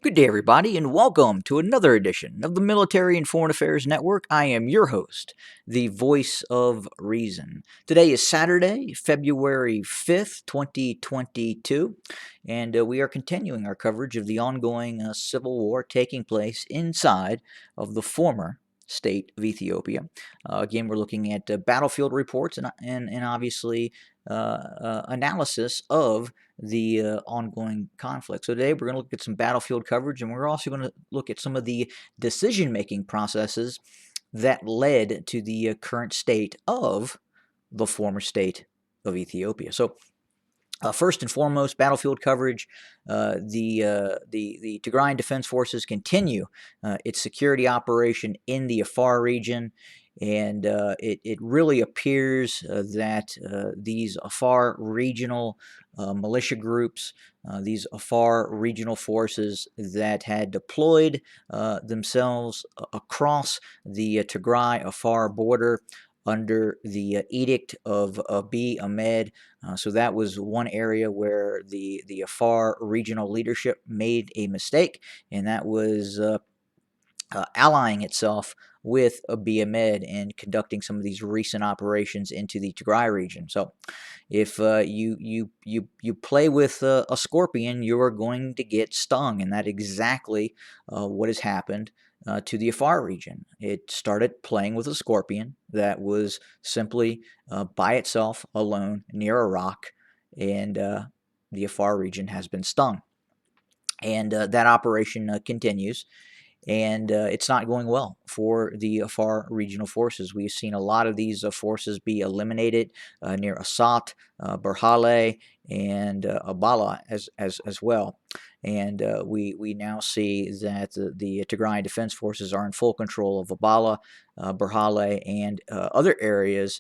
Good day, everybody, and welcome to another edition of the Military and Foreign Affairs Network. I am your host, the voice of reason. Today is Saturday, February 5th, 2022, and we are continuing our coverage of the ongoing civil war taking place inside of the former state of Ethiopia. Again, we're looking at battlefield reports and obviously analysis of the ongoing conflict. So today we're going to look at some battlefield coverage, and we're also going to look at some of the decision-making processes that led to the current state of the former state of Ethiopia. So first and foremost, battlefield coverage. The Tigrayan Defense Forces continue its security operation in the Afar region, and it really appears that these Afar regional militia groups, these Afar regional forces that had deployed themselves across the Tigray-Afar border under the Edict of Abiy Ahmed. So that was one area where the Afar regional leadership made a mistake, and that was allying itself with Abiy Ahmed and conducting some of these recent operations into the Tigray region. So, if you play with a scorpion, you are going to get stung, and that's exactly what has happened to the Afar region. It started playing with a scorpion that was simply by itself, alone, near a rock, and the Afar region has been stung. And that operation continues, and it's not going well for the Afar regional forces. We've seen a lot of these forces be eliminated near Asat, Berhale, and Abala as well. And we now see that the Tigrayan Defense Forces are in full control of Abala, Berhale, and other areas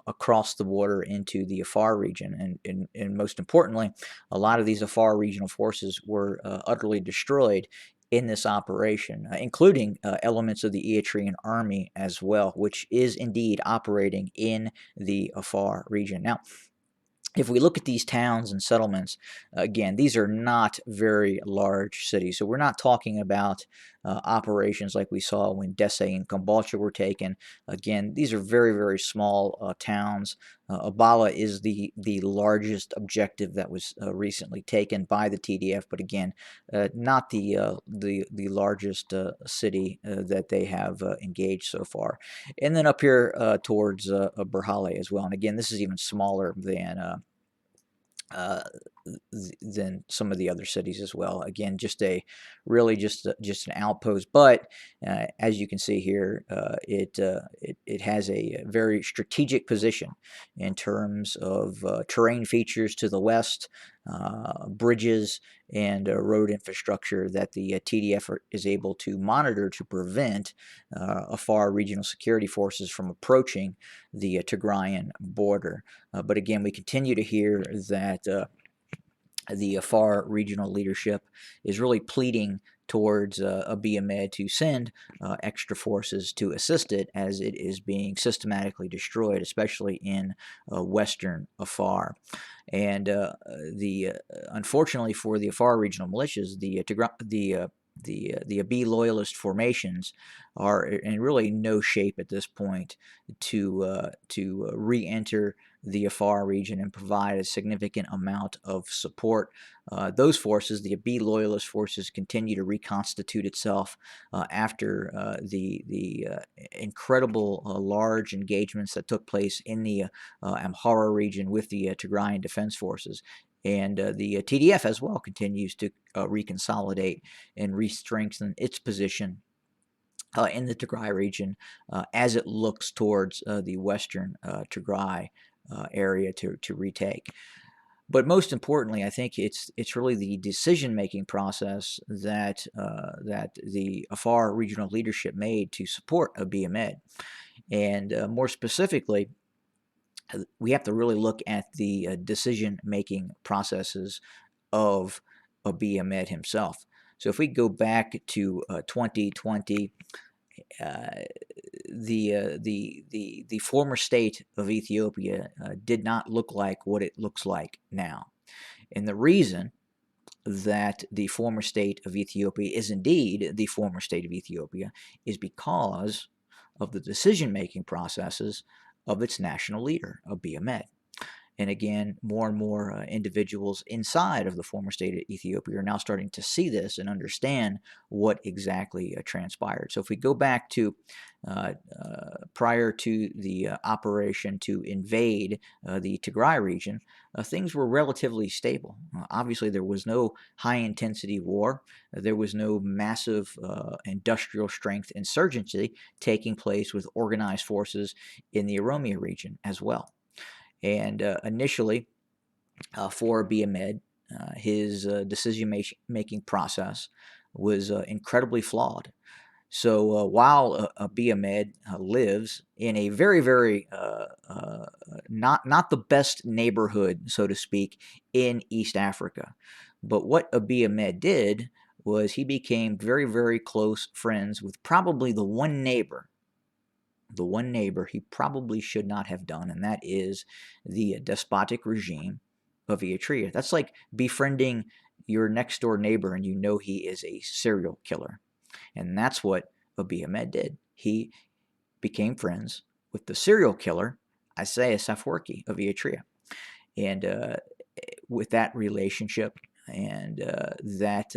across the border into the Afar region. And most importantly, a lot of these Afar regional forces were utterly destroyed in this operation, including elements of the Eritrean army as well, which is indeed operating in the Afar region. Now, if we look at these towns and settlements, again, these are not very large cities. So we're not talking about operations like we saw when Desse and Kambalcha were taken. Again, these are very, very small towns. Abala is the largest objective that was recently taken by the TDF, but again, not the largest city that they have engaged so far. And then up here towards Berhale as well. And again, this is even smaller uh, than some of the other cities as well. Again, just a really just an outpost, but as you can see here, it has a very strategic position in terms of terrain features to the west, bridges, and road infrastructure that the TDF is able to monitor to prevent Afar regional security forces from approaching the Tigrayan border. But again, we continue to hear that the Afar regional leadership is really pleading towards Abiy Ahmed to send extra forces to assist it as it is being systematically destroyed, especially in western Afar. And unfortunately for the Afar regional militias, the Abiy loyalist formations are in really no shape at this point to re-enter the Afar region and provide a significant amount of support. Those forces, the Abiy loyalist forces, continue to reconstitute itself after the incredible large engagements that took place in the Amhara region with the Tigrayan Defense Forces. And the TDF as well continues to reconsolidate and re-strengthen its position in the Tigray region as it looks towards the western Tigray area to retake. But most importantly, I think it's really the decision-making process that the Afar regional leadership made to support Abiy Ahmed, and more specifically, we have to really look at the decision-making processes of Abiy Ahmed himself. So if we go back to 2020, the former state of Ethiopia did not look like what it looks like now, and the reason that the former state of Ethiopia is indeed the former state of Ethiopia is because of the decision-making processes of its national leader, Abiy Ahmed. And again, more and more individuals inside of the former state of Ethiopia are now starting to see this and understand what exactly transpired. So if we go back to prior to the operation to invade the Tigray region, things were relatively stable. Obviously, there was no high-intensity war. There was no massive industrial strength insurgency taking place with organized forces in the Oromia region as well. And initially, for Abiy Ahmed, his decision-making process was incredibly flawed. So while Abiy Ahmed lives in a very, very not the best neighborhood, so to speak, in East Africa, but what Abiy Ahmed did was he became very, very close friends with probably the one neighbor he probably should not have done, and that is the despotic regime of Eritrea. That's like befriending your next door neighbor and you know he is a serial killer. And that's what Abiy Ahmed did. He became friends with the serial killer, Isaias Afwerki of Eritrea. And with that relationship and that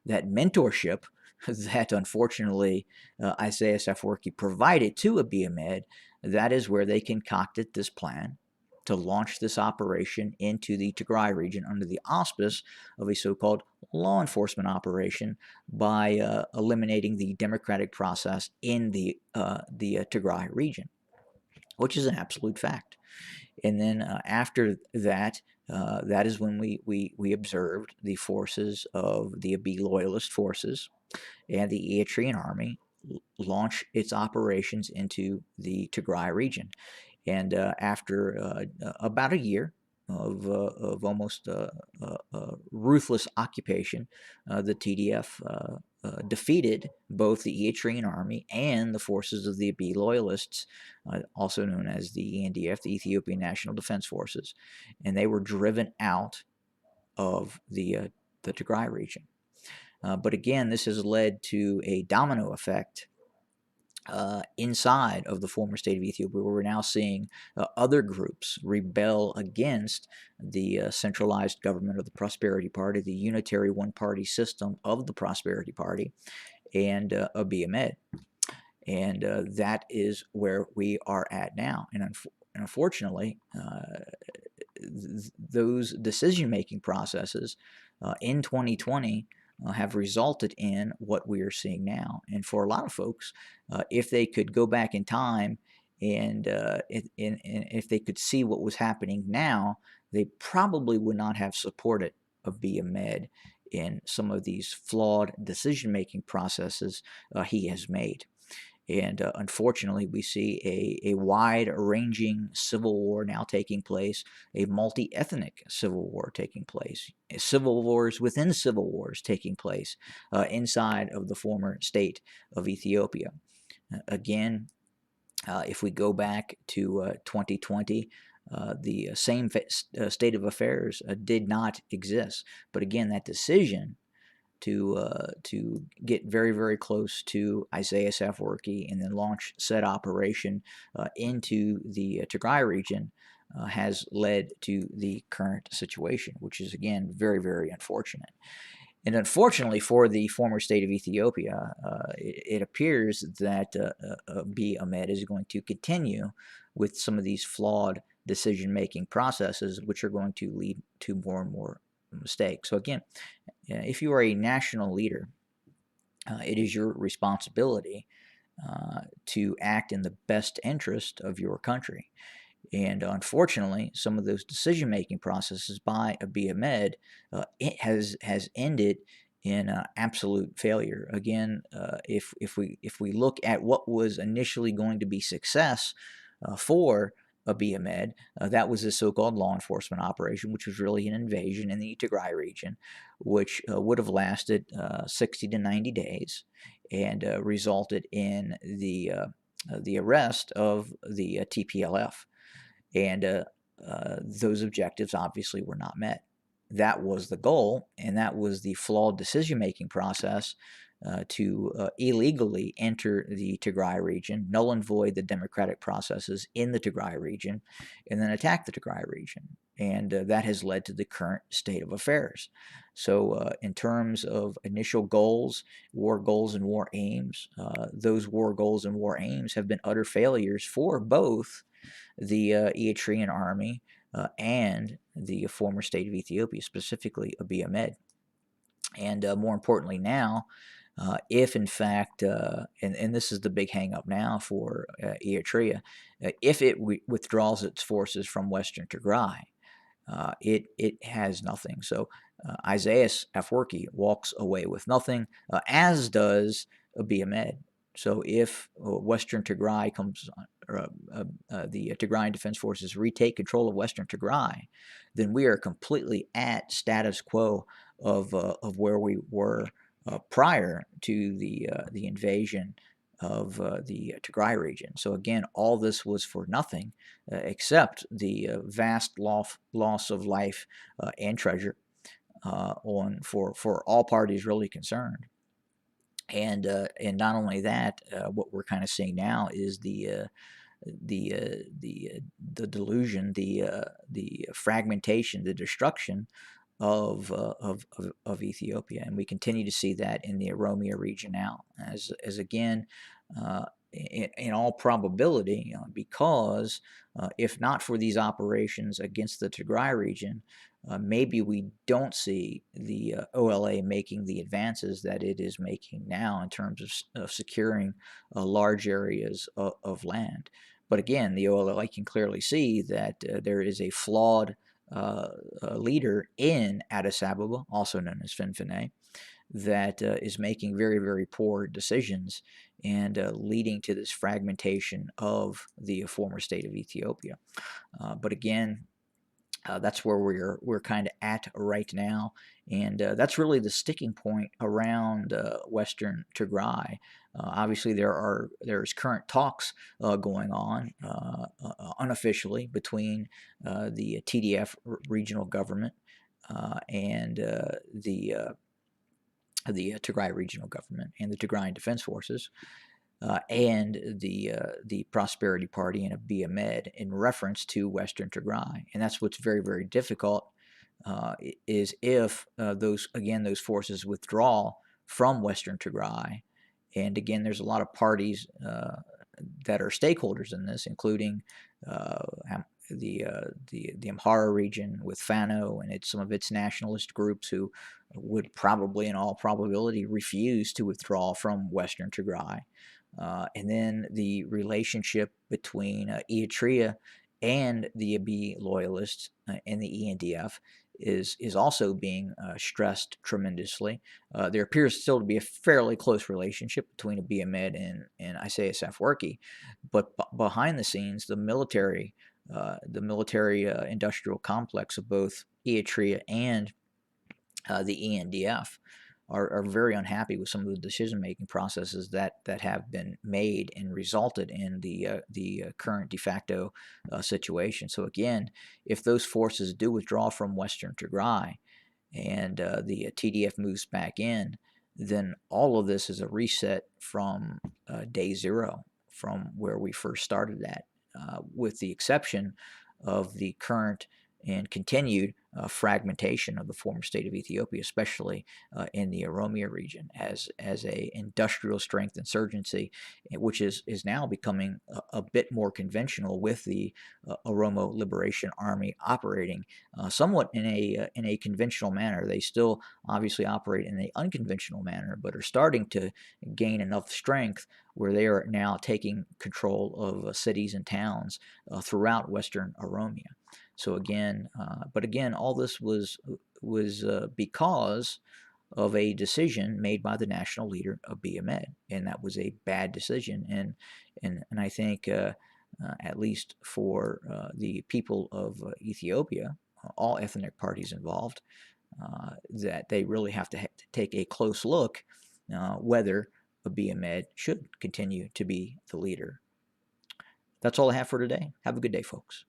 mentorship that unfortunately Isaias Afwerki provided to Abiy Ahmed, that is where they concocted this plan to launch this operation into the Tigray region under the auspice of a so-called law enforcement operation by eliminating the democratic process in the Tigray region, which is an absolute fact. And then after that, that is when we observed the forces of the Abiy loyalist forces and the Eritrean army launch its operations into the Tigray region. And after about a year of almost ruthless occupation, the TDF defeated both the Eritrean army and the forces of the Abiy loyalists, also known as the ENDF, the Ethiopian National Defense Forces, and they were driven out of the Tigray region. But again, this has led to a domino effect inside of the former state of Ethiopia, where we're now seeing other groups rebel against the centralized government of the Prosperity Party, the unitary one-party system of the Prosperity Party, and Abiy Ahmed. And that is where we are at now. And unfortunately, those decision-making processes in 2020 have resulted in what we are seeing now. And for a lot of folks, if they could go back in time and if they could see what was happening now, they probably would not have supported Abiy Ahmed in some of these flawed decision-making processes he has made. And unfortunately, we see a wide-ranging civil war now taking place, a multi-ethnic civil war taking place, civil wars within civil wars taking place inside of the former state of Ethiopia. Again, if we go back to 2020, the same state of affairs did not exist. But again, that decision to get very, very close to Isaias Afwerki and then launch said operation into the Tigray region has led to the current situation, which is, again, very, very unfortunate. And unfortunately for the former state of Ethiopia, it appears that Abiy Ahmed is going to continue with some of these flawed decision-making processes, which are going to lead to more and more mistakes. So again, if you are a national leader, it is your responsibility to act in the best interest of your country. And unfortunately, some of those decision-making processes by Abiy Ahmed it has ended in absolute failure. Again, if we look at what was initially going to be success for Abiy Ahmed, that was a so-called law enforcement operation, which was really an invasion in the Tigray region, which would have lasted 60 to 90 days and resulted in the arrest of the TPLF. And those objectives obviously were not met. that was the goal, and that was the flawed decision-making process to illegally enter the Tigray region, null and void the democratic processes in the Tigray region, and then attack the Tigray region. And that has led to the current state of affairs. So in terms of initial goals, war goals and war aims, those war goals and war aims have been utter failures for both the Eritrean army and the former state of Ethiopia, specifically Abiy Ahmed. And more importantly now, if in fact, and this is the big hangup now for Eritrea, if it withdraws its forces from Western Tigray, it has nothing. So Isaias Afwerki walks away with nothing, as does Abiy Ahmed. So if Western Tigray comes, the Tigrayan Defense Forces retake control of Western Tigray, then we are completely at status quo of where we were prior to the invasion of the Tigray region. So again, all this was for nothing except the vast loss of life and treasure for all parties really concerned. And not only that, what we're kind of seeing now is the delusion, the fragmentation, the destruction of Ethiopia, and we continue to see that in the Oromia region now, as again, in all probability, because if not for these operations against the Tigray region, maybe we don't see the OLA making the advances that it is making now in terms of securing large areas of land. But again, the OLA can clearly see that there is a flawed leader in Addis Ababa, also known as Finfinne, that is making very, very poor decisions and leading to this fragmentation of the former state of Ethiopia. But again, that's where we're kind of at right now, and that's really the sticking point around Western Tigray. Obviously, there's current talks going on unofficially between the TDF regional government and the Tigray regional government and the Tigrayan Defense Forces. And the Prosperity Party and Abiy Ahmed in reference to Western Tigray, and that's what's very, very difficult. Is if those forces withdraw from Western Tigray, and again, there's a lot of parties that are stakeholders in this, including the Amhara region with Fano and some of its nationalist groups who would probably, in all probability, refuse to withdraw from Western Tigray. And then the relationship between Eritrea and the Abiy loyalists and the ENDF is also being stressed tremendously. There appears still to be a fairly close relationship between Abiy Ahmed and Isaias Afwerki, but behind the scenes, the military industrial complex of both Eritrea and the ENDF are very unhappy with some of the decision-making processes that have been made and resulted in the current de facto situation. So again, if those forces do withdraw from Western Tigray and the TDF moves back in, then all of this is a reset from day zero, from where we first started at, with the exception of the current and continued fragmentation of the former state of Ethiopia, especially in the Oromia region, as a industrial strength insurgency, which is now becoming a bit more conventional, with the Oromo Liberation Army operating somewhat in a conventional manner. They still obviously operate in an unconventional manner, but are starting to gain enough strength where they are now taking control of cities and towns throughout Western Oromia. So again, but again, all this was because of a decision made by the national leader Abiy Ahmed, and that was a bad decision. And I think, at least for the people of Ethiopia, all ethnic parties involved, that they really have to take a close look whether Abiy Ahmed should continue to be the leader. That's all I have for today. Have a good day, folks.